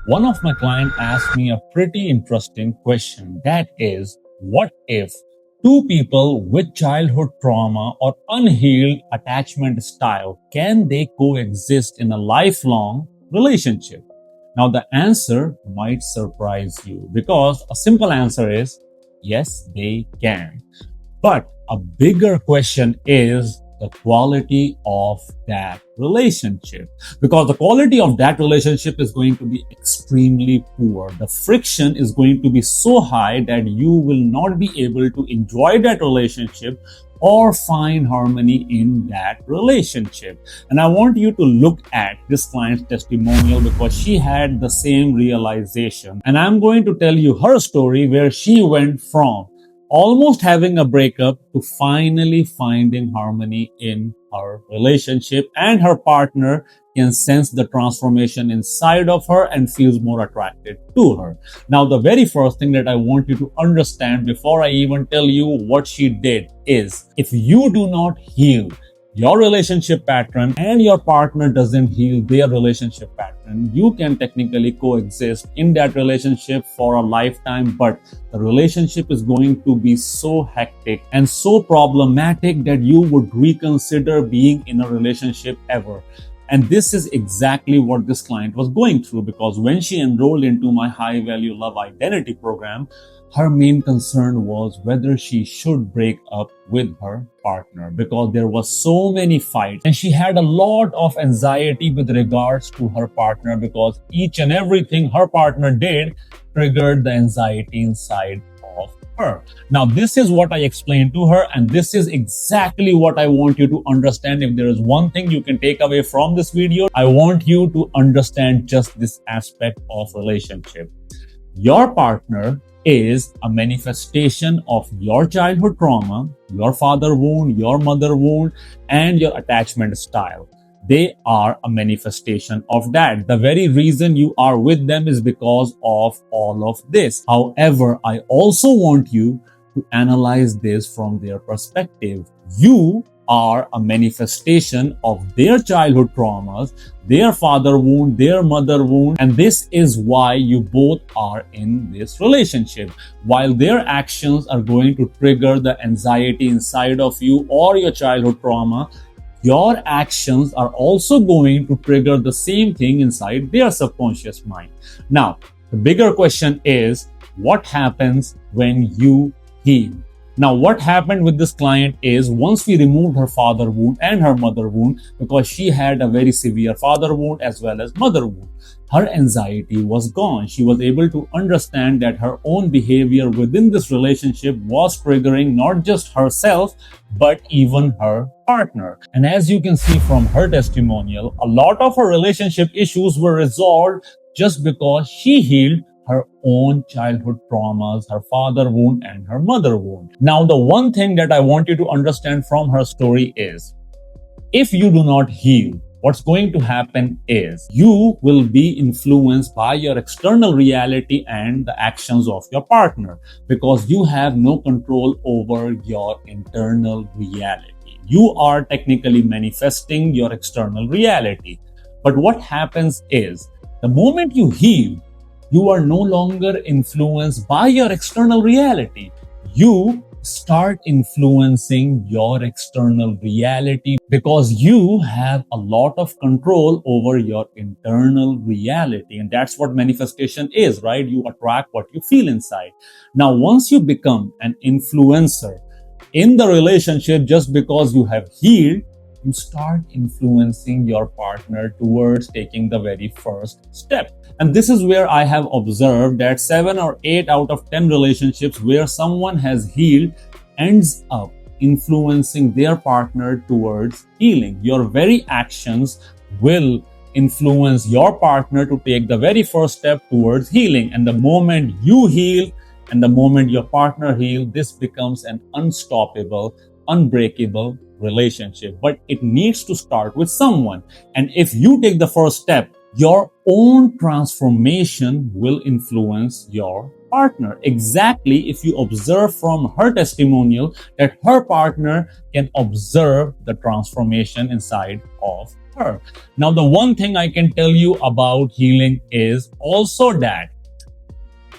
One of my clients asked me a pretty interesting question. That is, what if two people with childhood trauma or unhealed attachment style, can they coexist in a lifelong relationship? Now, the answer might surprise you because a simple answer is yes, they can. But a bigger question is the quality of that relationship. Because the quality of that relationship is going to be extremely poor. The friction is going to be so high that you will not be able to enjoy that relationship or find harmony in that relationship. And I want you to look at this client's testimonial because she had the same realization. And I'm going to tell you her story where she went from almost having a breakup to finally finding harmony in her relationship, and her partner can sense the transformation inside of her and feels more attracted to her. Now, the very first thing that I want you to understand before I even tell you what she did is, if you do not heal your relationship pattern and your partner doesn't heal their relationship pattern, you can technically coexist in that relationship for a lifetime, but the relationship is going to be so hectic and so problematic that you would reconsider being in a relationship ever. And this is exactly what this client was going through, because when she enrolled into my high value love identity program, her main concern was whether she should break up with her partner, because there was so many fights and she had a lot of anxiety with regards to her partner, because each and everything her partner did triggered the anxiety inside of her. Now, this is what I explained to her, and this is exactly what I want you to understand. If there is one thing you can take away from this video, I want you to understand just this aspect of relationship. Your partner is a manifestation of your childhood trauma, your father wound, your mother wound, and your attachment style. They are a manifestation of that. The very reason you are with them is because of all of this. However, I also want you to analyze this from their perspective. You are a manifestation of their childhood traumas, their father wound, their mother wound, and this is why you both are in this relationship. While their actions are going to trigger the anxiety inside of you or your childhood trauma, your actions are also going to trigger the same thing inside their subconscious mind. Now, the bigger question is, what happens when you heal? Now, what happened with this client is, once we removed her father wound and her mother wound, because she had a very severe father wound as well as mother wound, her anxiety was gone. She was able to understand that her own behavior within this relationship was triggering not just herself, but even her partner. And as you can see from her testimonial, a lot of her relationship issues were resolved just because she healed her own childhood traumas, her father wound and her mother wound. Now, the one thing that I want you to understand from her story is, if you do not heal, what's going to happen is you will be influenced by your external reality and the actions of your partner, because you have no control over your internal reality. You are technically manifesting your external reality. But what happens is, the moment you heal, you are no longer influenced by your external reality. You start influencing your external reality because you have a lot of control over your internal reality. And that's what manifestation is, right? You attract what you feel inside. Now, once you become an influencer in the relationship just because you have healed, you start influencing your partner towards taking the very first step. And this is where I have observed that 7 or 8 out of 10 relationships where someone has healed ends up influencing their partner towards healing. Your very actions will influence your partner to take the very first step towards healing. And the moment you heal and the moment your partner heals, this becomes an unstoppable, unbreakable relationship. But it needs to start with someone. And if you take the first step, your own transformation will influence your partner. Exactly, if you observe from her testimonial that her partner can observe the transformation inside of her. Now, the one thing I can tell you about healing is also that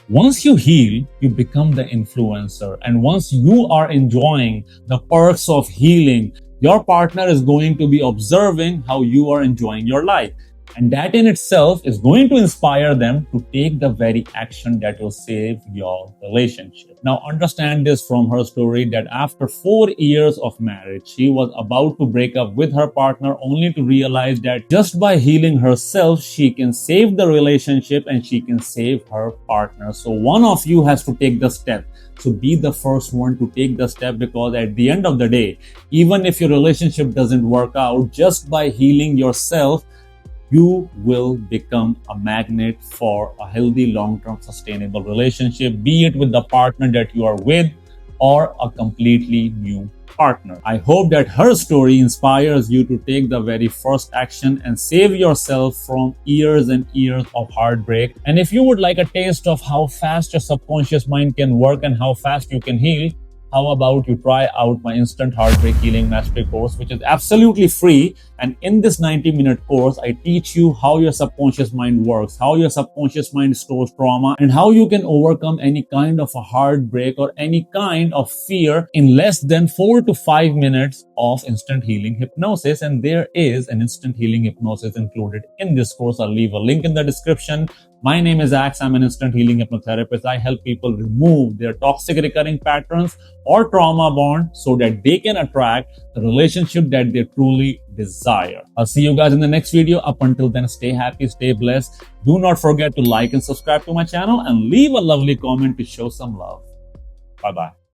once you heal, you become the influencer. And once you are enjoying the perks of healing, your partner is going to be observing how you are enjoying your life. And that in itself is going to inspire them to take the very action that will save your relationship. Now, understand this from her story that after 4 years of marriage, she was about to break up with her partner only to realize that just by healing herself, she can save the relationship and she can save her partner. So one of you has to take the step. So be the first one to take the step, because at the end of the day, even if your relationship doesn't work out, just by healing yourself, you will become a magnet for a healthy, long-term, sustainable relationship, be it with the partner that you are with or a completely new partner. I hope that her story inspires you to take the very first action and save yourself from years and years of heartbreak. And if you would like a taste of how fast your subconscious mind can work and how fast you can heal, how about you try out my Instant Heartbreak Healing Mastery course, which is absolutely free. And in this 90-minute course, I teach you how your subconscious mind works, how your subconscious mind stores trauma, and how you can overcome any kind of a heartbreak or any kind of fear in less than 4 to 5 minutes of instant healing hypnosis. And there is an instant healing hypnosis included in this course. I'll leave a link in the description. My name is Ax. I'm an instant healing hypnotherapist. I help people remove their toxic recurring patterns or trauma bond so that they can attract the relationship that they truly desire. I'll see you guys in the next video. Up until then, stay happy, stay blessed. Do not forget to like and subscribe to my channel and leave a lovely comment to show some love. Bye-bye.